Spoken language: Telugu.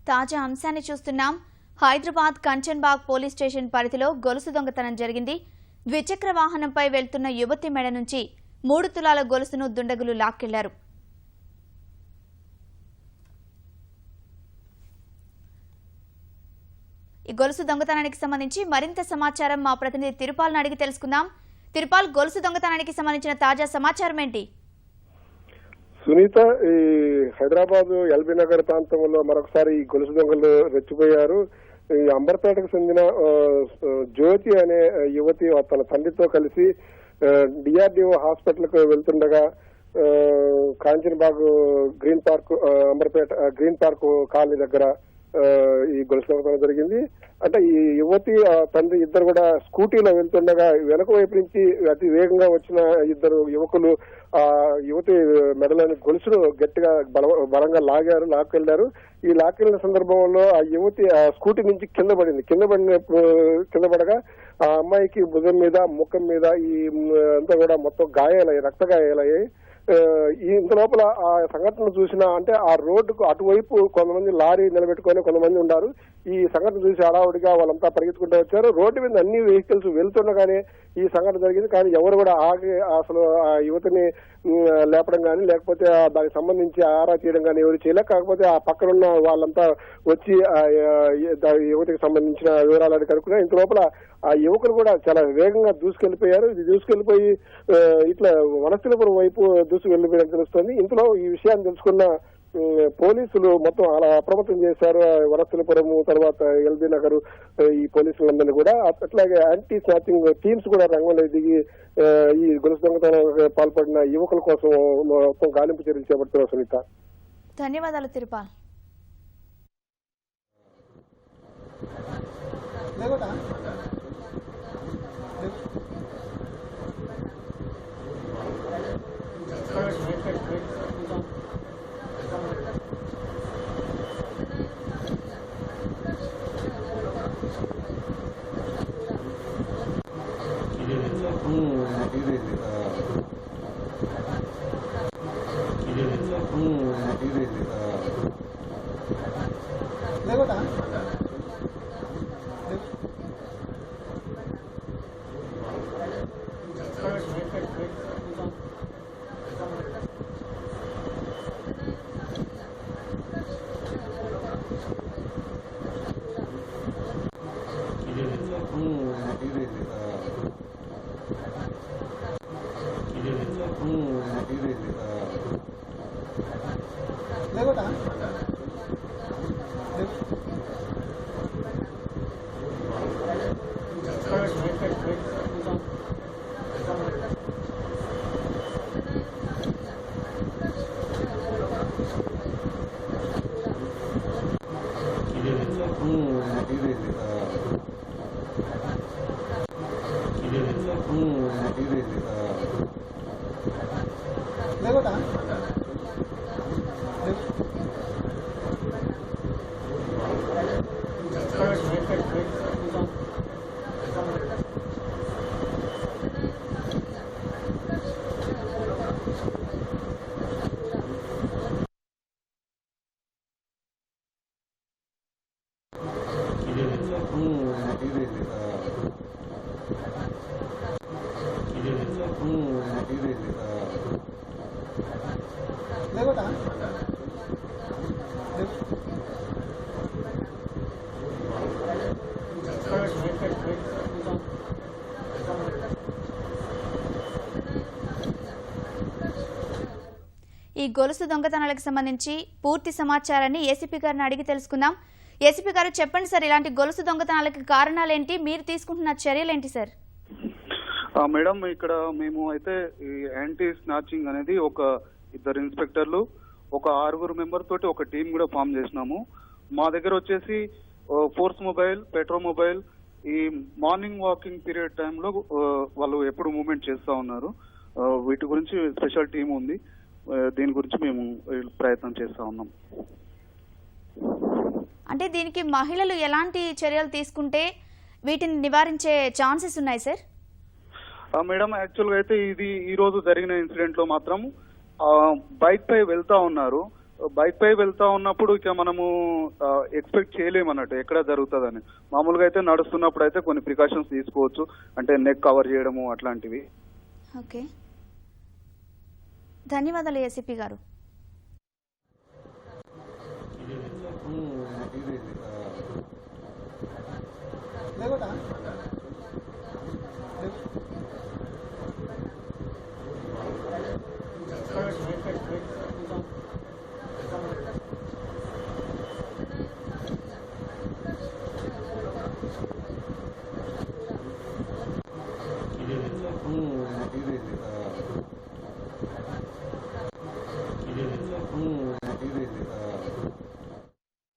తాజా అంశాన్ని చూస్తున్నాం. హైదరాబాద్ కంచన్బాగ్ పోలీస్ స్టేషన్ పరిధిలో గొలుసు దొంగతనం జరిగింది. ద్విచక్ర వాహనంపై వెళ్తున్న యువతి మెడ నుంచి 3 తులాల గొలుసును దుండగులు లాక్కెళ్లారు. ఈ గొలుసు దొంగతనానికి సంబంధించి మరింత సమాచారం మా ప్రతినిధి తిరుపాల్ని అడిగి తెలుసుకుందాం. తిరుపాల్, గొలుసు దొంగతనానికి సంబంధించిన తాజా సమాచారం ఏంటి? సునీత, ఈ హైదరాబాద్ ఎల్బీ నగర్ ప్రాంతంలో మరొకసారి ఈ గొలుసు దొంగలు రెచ్చిపోయారు. ఈ అంబర్పేటకు చెందిన జ్యోతి అనే యువతి తన తండ్రితో కలిసి డిఆర్డిఓ హాస్పిటల్ కు వెళ్తుండగా Kanchanbagh green park Amberpet green park colony దగ్గర ఈ గొలుసు దొంగతనం జరిగింది. అంటే ఈ యువతి తండ్రి ఇద్దరు కూడా స్కూటీలో వెళ్తుండగా వెనక వైపు నుంచి అతి వేగంగా వచ్చిన ఇద్దరు యువకులు ఆ యువతి మెడలోని గొలుసును గట్టిగా బలంగా లాక్కెళ్లారు. ఈ లాక్కెళ్లిన సందర్భంలో ఆ యువతి ఆ స్కూటీ నుంచి కింద పడగా ఆ అమ్మాయికి భుజం మీద ముఖం మీద ఈ అంతా కూడా మొత్తం గాయాలయ్యాయి, రక్త గాయాలయ్యాయి. ఇంత లోపల ఆ సంఘటన చూసినా అంటే ఆ రోడ్డుకు అటువైపు కొంతమంది లారీ నిలబెట్టుకొని కొంతమంది ఉన్నారు. ఈ సంఘటన చూసి హడావుడిగా వాళ్ళంతా పరిగెత్తుకుంటూ వచ్చారు. రోడ్డు మీద అన్ని వెహికల్స్ వెళ్తుండగానే ఈ సంఘటన జరిగింది. కానీ ఎవరు కూడా ఆగి అసలు ఆ యువతిని లేపడం కానీ లేకపోతే దానికి సంబంధించి ఆరా తీయడం కానీ ఎవరు చేయలేక, కాకపోతే ఆ పక్కనున్న వాళ్ళంతా వచ్చి యువతికి సంబంధించిన వివరాలను కనుక్కున్నారు. ఇంత లోపల ఆ యువకులు కూడా చాలా వేగంగా దూసుకెళ్లిపోయారు. ఇది దూసుకెళ్లిపోయి ఇట్లా వనస్థలిపురం వైపు దూసుకెళ్లిపోయినట్టు తెలుస్తోంది. ఇంతలో ఈ విషయాన్ని తెలుసుకున్న పోలీసులు మొత్తం అలా అప్రమత్తం చేశారు. వనస్థలిపురం తర్వాత ఎల్బీ నగర్ ఈ పోలీసులందరినీ కూడా, అట్లాగే యాంటీ స్నాచింగ్ టీమ్స్ కూడా రంగంలో దిగి ఈ గొలుసు దొంగతనం పాల్పడిన యువకుల కోసం మొత్తం గాలింపు చర్యలు చేపడుతున్నారు. సునీత, ధన్యవాదాలు తిరుపాల్. ఈ గొలుసు దొంగతనాలకు సంబంధించి పూర్తి సమాచారాన్ని ఏసీపీ గారిని అడిగి తెలుసుకుందాం. ఏసీపీ గారు, చెప్పండి సార్, ఇలాంటి గొలుసు దొంగతనాలకి కారణాలేంటి, మీరు తీసుకుంటున్న చర్యలేంటి సార్? మేడం, ఇక్కడ మేము అయితే ఈ యాంటీ స్నాచింగ్ అనేది ఒక 2 ఇన్స్పెక్టర్లు ఒక 6 మెంబర్ తోటి ఒక టీం కూడా ఫామ్ చేసినాము. మా దగ్గర వచ్చేసి ఫోర్స్ మొబైల్, పెట్రోల్ మొబైల్, ఈ మార్నింగ్ వాకింగ్ పీరియడ్ టైంలో వాళ్ళు ఎప్పుడు మూవ్మెంట్ చేస్తూ ఉన్నారు. వీటి గురించి స్పెషల్ టీం ఉంది. దీని గురించి మేము ప్రయత్నం చేస్తా ఉన్నాం. అంటే దీనికి మహిళలు ఎలాంటి చర్యలు తీసుకుంటే వీటిని నివారించే ఛాన్సెస్ ఉన్నాయి సార్? మేడం, యాక్చువల్ గా అయితే ఇది ఈ రోజు జరిగిన ఇన్సిడెంట్ లో మాత్రం బైక్ పై వెళ్తా ఉన్నారు. బైక్ పై వెళ్తా ఉన్నప్పుడు ఇక మనము ఎక్స్పెక్ట్ చేయలేము అన్నట్టు ఎక్కడ జరుగుతుందని. మామూలుగా అయితే నడుస్తున్నప్పుడు అయితే కొన్ని ప్రికాషన్స్ తీసుకోవచ్చు, అంటే నెక్ కవర్ చేయడము అట్లాంటివి. ఓకే, ధన్యవాదాలు ఏసీపీ గారు.